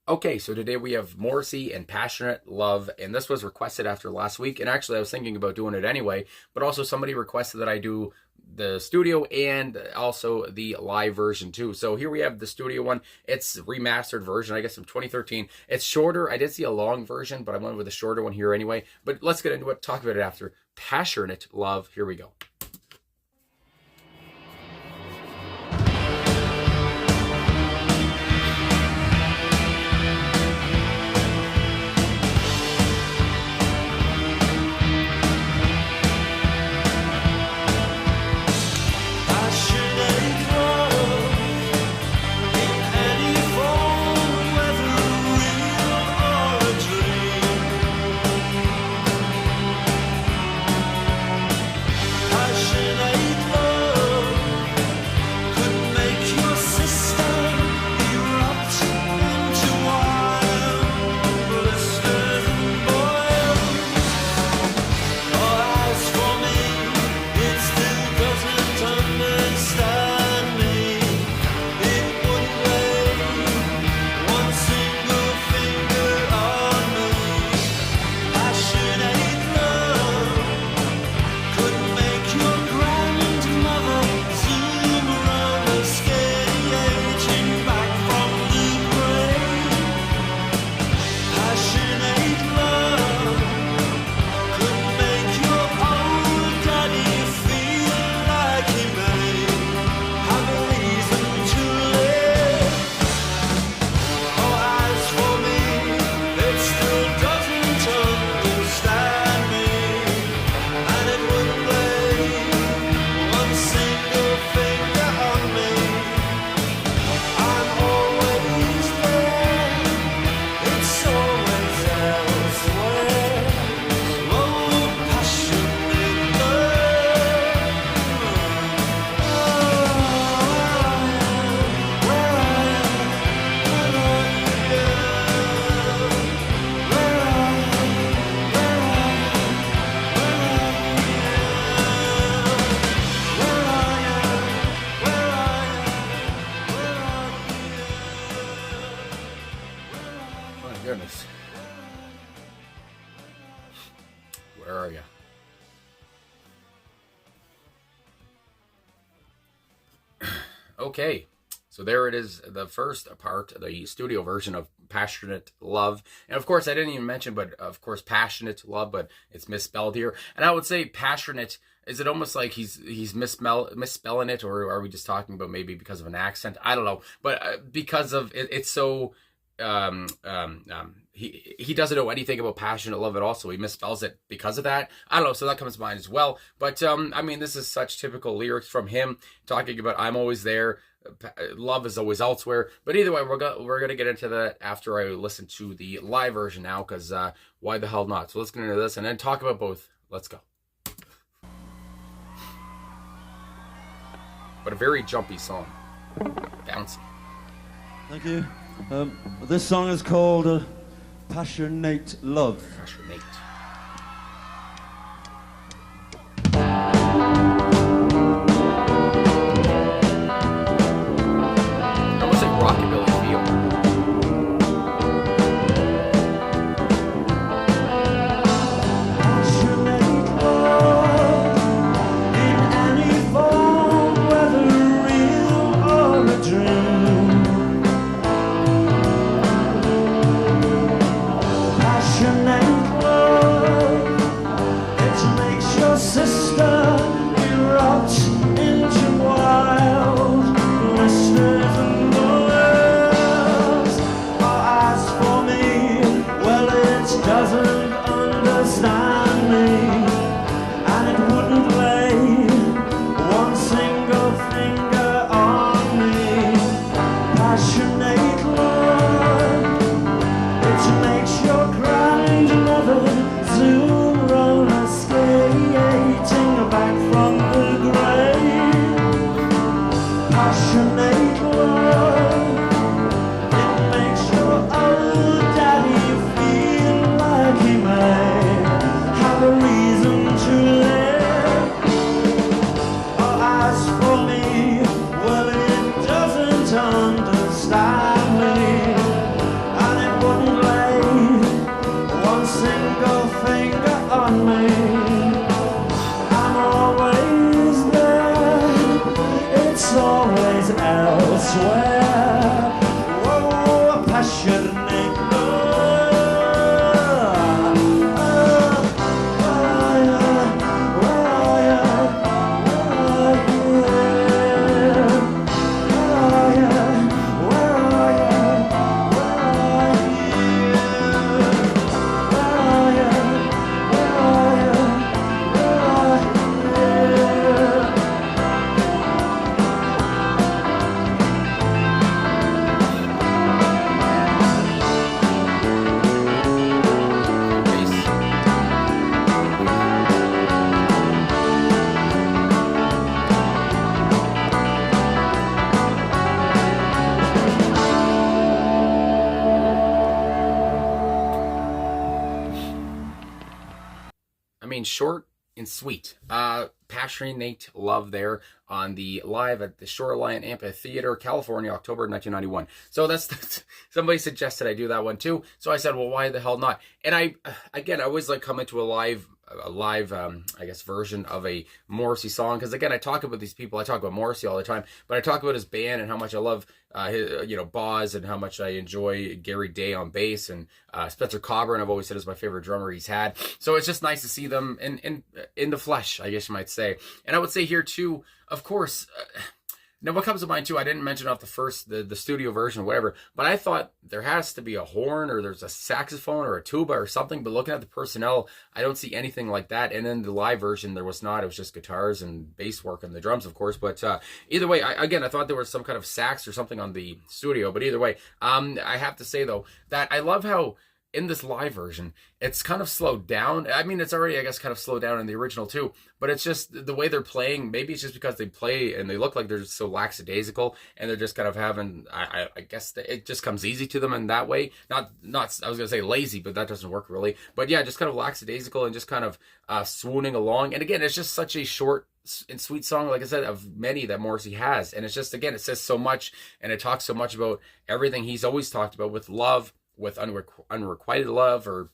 Okay, so today we have Morrissey and Passionate Love, and this was requested after last week, and actually I was thinking about doing it anyway, but also somebody requested that I do the studio and also the live version too. So here we have the studio one. It's remastered version, I guess, from 2013. It's shorter. I did see a long version, but I went with a shorter one here anyway. But let's get into it, talk about it after. Passionate Love, here we go. Goodness. Where are you? Okay, so there it is, the first part, the studio version of Passionate Love. And of course, I didn't even mention, but of course, Passionate Love, but it's misspelled here. And I would say passionate, is it almost like he's misspelling it, or are we just talking about maybe because of an accent? I don't know, but because of it's so he doesn't know anything about Passionate Love at all, so he misspells it because of that. I don't know, so that comes to mind as well. But I mean, this is such typical lyrics from him, talking about I'm always there, love is always elsewhere. But either way, we're gonna get into that after I listen to the live version now, because why the hell not? So let's get into this and then talk about both. Let's go. But a very jumpy song, bouncy. Thank you. This song is called Pashernate Love. Pashernate. Almost like rockabilly feel. Passionate love in any form, whether real or a dream. Passionate love, it makes your sister mean, short and sweet. Pashernate Love there on the live at the Shoreline Amphitheater, California, October 1991. So that's somebody suggested I do that one too. So I said, well, why the hell not? And I always like come into a live I guess version of a Morrissey song, because again, I talk about these people, I talk about Morrissey all the time, but I talk about his band and how much I love his, Boz, and how much I enjoy Gary Day on bass, and Spencer Coburn I've always said is my favorite drummer he's had. So it's just nice to see them in the flesh, I guess you might say. And I would say here too, of course, now what comes to mind too, I didn't mention off the studio version or whatever, but I thought there has to be a horn, or there's a saxophone or a tuba or something, but looking at the personnel, I don't see anything like that. And then the live version, there was not. It was just guitars and bass work and the drums, of course. But either way, I thought there was some kind of sax or something on the studio. But either way, I have to say though that I love how in this live version, it's kind of slowed down. I mean, it's already, I guess, kind of slowed down in the original too, but it's just the way they're playing. Maybe it's just because they play and they look like they're so lackadaisical, and they're just kind of having, I guess it just comes easy to them in that way. Not, I was going to say lazy, but that doesn't work really. But yeah, just kind of lackadaisical and just kind of swooning along. And again, it's just such a short and sweet song, like I said, of many that Morrissey has. And it's just, again, it says so much, and it talks so much about everything he's always talked about with love, with unrequited love, or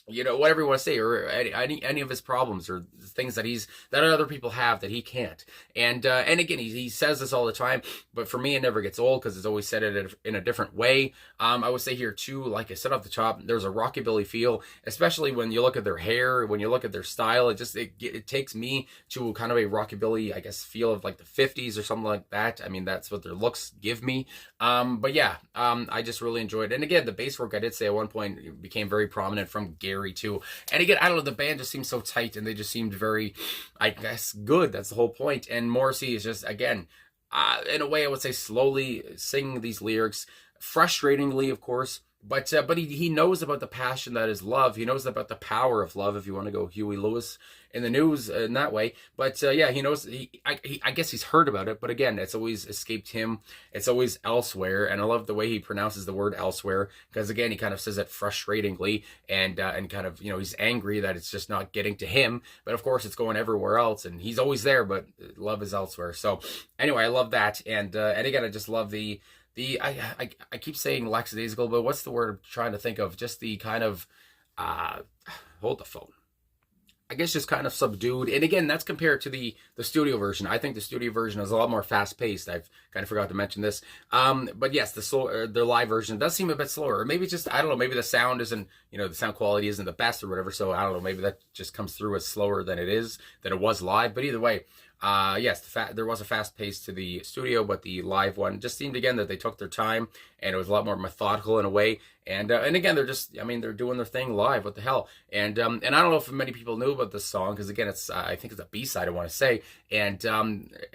whatever you want to say, or any of his problems, or things that other people have that he can't. And again, he says this all the time, but for me, it never gets old, because it's always said it in a different way. I would say here too, like I said off the top, there's a rockabilly feel, especially when you look at their hair, when you look at their style. It takes me to kind of a rockabilly, I guess, feel of like the 50s or something like that. I mean, that's what their looks give me. But yeah, I just really enjoyed it. And again, the bass work, I did say at one point, became very prominent from Gary too. And again, I don't know, the band just seemed so tight, and they just seemed very, I guess, good. That's the whole point. And Morrissey is just, again, in a way, I would say, slowly singing these lyrics, frustratingly, of course, but he knows about the passion that is love. He knows about the power of love, if you want to go Huey Lewis in the news in that way. But yeah, he knows. I guess he's heard about it, but again, it's always escaped him. It's always elsewhere, and I love the way he pronounces the word elsewhere, because again, he kind of says it frustratingly, and kind of, he's angry that it's just not getting to him, but of course it's going everywhere else, and he's always there, but love is elsewhere. So anyway, I love that, and again, I just love I keep saying lackadaisical, but what's the word I'm trying to think of? Just the kind of, hold the phone. I guess just kind of subdued. And again, that's compared to the studio version. I think the studio version is a lot more fast paced. I've kind of forgot to mention this. But yes, the live version does seem a bit slower. Or maybe just, I don't know, maybe the sound isn't, the sound quality isn't the best or whatever. So I don't know, maybe that just comes through as slower than it was live. But either way, yes, there was a fast pace to the studio, but the live one just seemed, again, that they took their time, and it was a lot more methodical in a way. And again, they're doing their thing live. What the hell? And I don't know if many people knew about this song, because again, I think it's a B-side, I want to say. And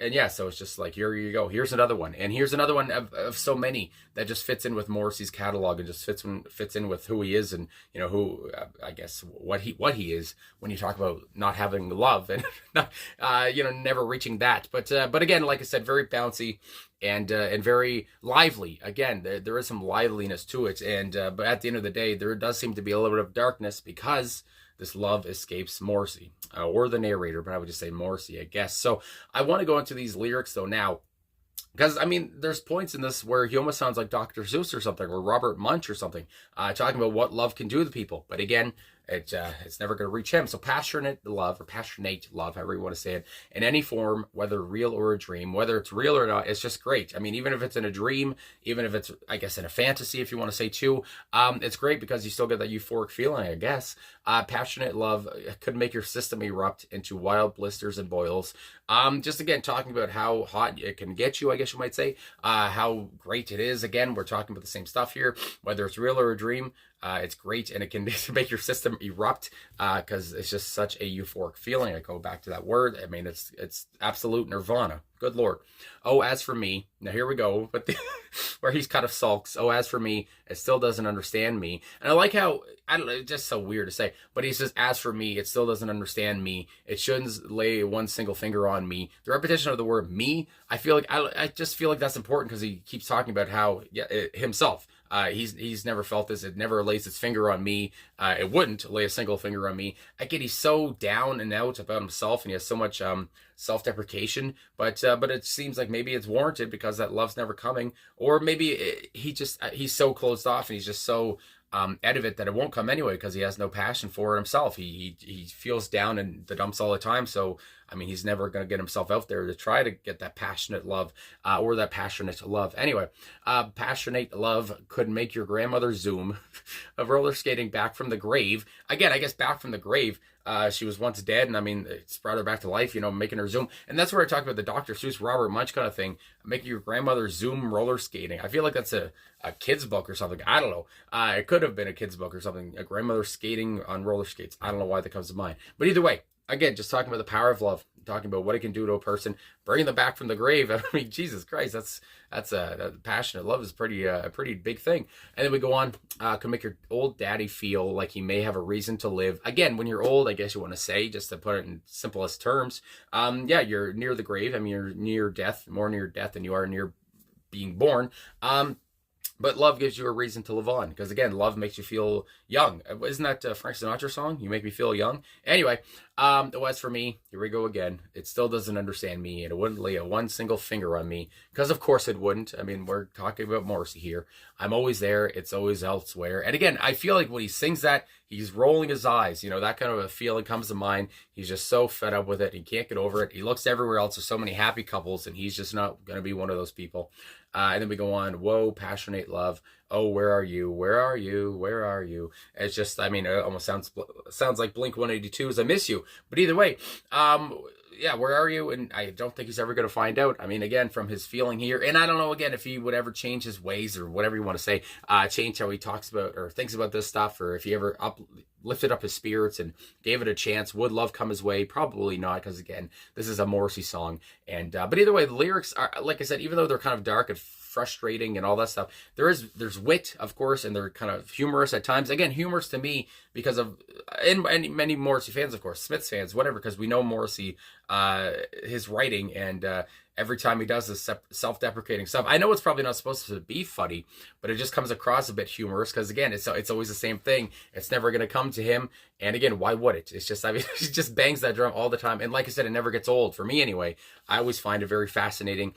yeah, so it's just like, here you go. Here's another one. And here's another one of so many that just fits in with Morrissey's catalog, and just fits in with who he is, and who I guess what he is, when you talk about not having love, and not, never reaching that. But again, like I said, very bouncy, and very lively. Again, there is some liveliness to it, and but at the end of the day, there does seem to be a little bit of darkness, because this love escapes Morrissey, or the narrator, but I would just say Morrissey, I guess. So I want to go into these lyrics though now, because, I mean, there's points in this where he almost sounds like Dr. Seuss or something, or Robert Munch or something, talking about what love can do to people. But again, it's never going to reach him. So pashernate love, however you want to say it, in any form, whether real or a dream, whether it's real or not, it's just great. I mean, even if it's in a dream, even if it's, I guess, in a fantasy, if you want to say too, it's great, because you still get that euphoric feeling, I guess. Passionate love could make your system erupt into wild blisters and boils. Just again, talking about how hot it can get you, I guess you might say, how great it is. Again, we're talking about the same stuff here, whether it's real or a dream. It's great, and it can make your system erupt, because it's just such a euphoric feeling. I go back to that word. I mean, it's absolute nirvana. Good Lord. Oh, as for me, now here we go, but where he's kind of sulks. Oh, as for me, it still doesn't understand me. And I like how, I don't know, it's just so weird to say, but he says, as for me, it still doesn't understand me. It shouldn't lay one single finger on me. The repetition of the word me, I feel like, I just feel like that's important, because he keeps talking about how, himself. He's never felt this. It never lays its finger on me. It wouldn't lay a single finger on me. I get he's so down and out about himself, and he has so much self-deprecation. But it seems like maybe it's warranted because that love's never coming, or maybe he's so closed off and he's just so out of it that it won't come anyway because he has no passion for it himself. He feels down in the dumps all the time. So I mean, he's never going to get himself out there to try to get that passionate love or that passionate love. Anyway, passionate love could make your grandmother zoom. Of roller skating back from the grave. Again, I guess back from the grave. She was once dead, and I mean, it's brought her back to life, making her zoom. And that's where I talk about the Dr. Seuss, Robert Munch kind of thing, making your grandmother zoom roller skating. I feel like that's a kid's book or something. I don't know. It could have been a kid's book or something. A grandmother skating on roller skates. I don't know why that comes to mind. But either way, again, just talking about the power of love, talking about what it can do to a person, bringing them back from the grave. I mean, Jesus Christ, that's a passionate love is a pretty big thing. And then we go on, can make your old daddy feel like he may have a reason to live. Again, when you're old, I guess you want to say, just to put it in simplest terms, yeah, you're near the grave. I mean, you're near death, more near death than you are near being born. But love gives you a reason to live on. Because again, love makes you feel young. Isn't that a Frank Sinatra song? You make me feel young. Anyway, as for me, here we go again. It still doesn't understand me. And it wouldn't lay one single finger on me. Because of course it wouldn't. I mean, we're talking about Morrissey here. I'm always there. It's always elsewhere. And again, I feel like when he sings that, he's rolling his eyes. That kind of a feeling comes to mind. He's just so fed up with it. He can't get over it. He looks everywhere else. There's so many happy couples. And he's just not going to be one of those people. And then we go on, whoa, passionate love. Oh, where are you? Where are you? Where are you? It's just, I mean, it almost sounds like Blink 182's I Miss You. But either way, yeah, where are you? And I don't think he's ever going to find out. I mean, again, from his feeling here, and I don't know, again, if he would ever change his ways or whatever you want to say, change how he talks about or thinks about this stuff, or if he ever lifted up his spirits and gave it a chance. Would love come his way? Probably not, because again, this is a Morrissey song. And but either way, the lyrics are, like I said, even though they're kind of dark and frustrating and all that stuff, there's wit, of course, and they're kind of humorous at times. Again, humorous to me because of and many Morrissey fans, of course, Smiths fans, whatever, because we know Morrissey, his writing, and every time he does this self-deprecating stuff, I know it's probably not supposed to be funny, but it just comes across a bit humorous because again, it's always the same thing. It's never going to come to him, and again, why would it? It's just, I mean, he just bangs that drum all the time, and like I said, it never gets old for me anyway. I always find it very fascinating,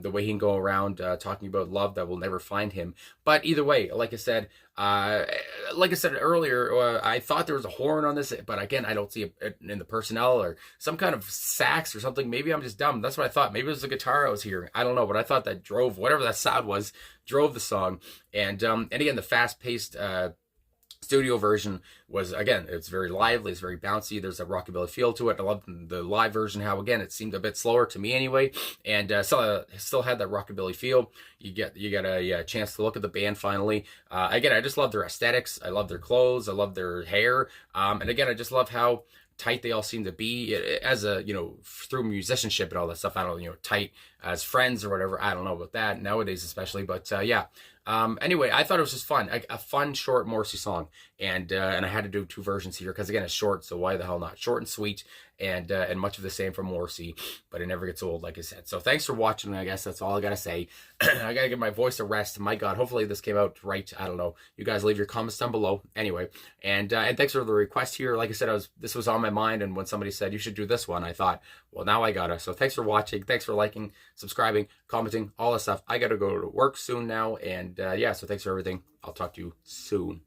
the way he can go around talking about love that will never find him. But either way, like I said earlier, I thought there was a horn on this, but again, I don't see it in the personnel or some kind of sax or something. Maybe I'm just dumb. That's what I thought. Maybe it was the guitar I was hearing. I don't know, but I thought that drove whatever that sound was, drove the song. And again, the fast-paced studio version was, again, it's very lively, it's very bouncy, there's a rockabilly feel to it. I love the live version, how again it seemed a bit slower to me anyway, and still had that rockabilly feel. You get a chance to look at the band finally. Again, I just love their aesthetics, I love their clothes, I love their hair, and again, I just love how tight they all seem to be as a, through musicianship and all that stuff. I don't know, tight as friends or whatever. I don't know about that nowadays, especially, but yeah. Anyway, I thought it was just fun, a fun, short Morrissey song, and I had to do two versions here because again, it's short, so why the hell not? Short and sweet, and much of the same from Morrissey, but it never gets old, like I said. So thanks for watching. I guess that's all I gotta say. I gotta give my voice a rest. My God, hopefully this came out right. I don't know. You guys leave your comments down below. Anyway, and thanks for the request here. Like I said, this was on my mind, and when somebody said you should do this one, I thought, well, now I gotta. So thanks for watching. Thanks for liking, subscribing, commenting, all that stuff. I gotta go to work soon now, and yeah. So thanks for everything. I'll talk to you soon.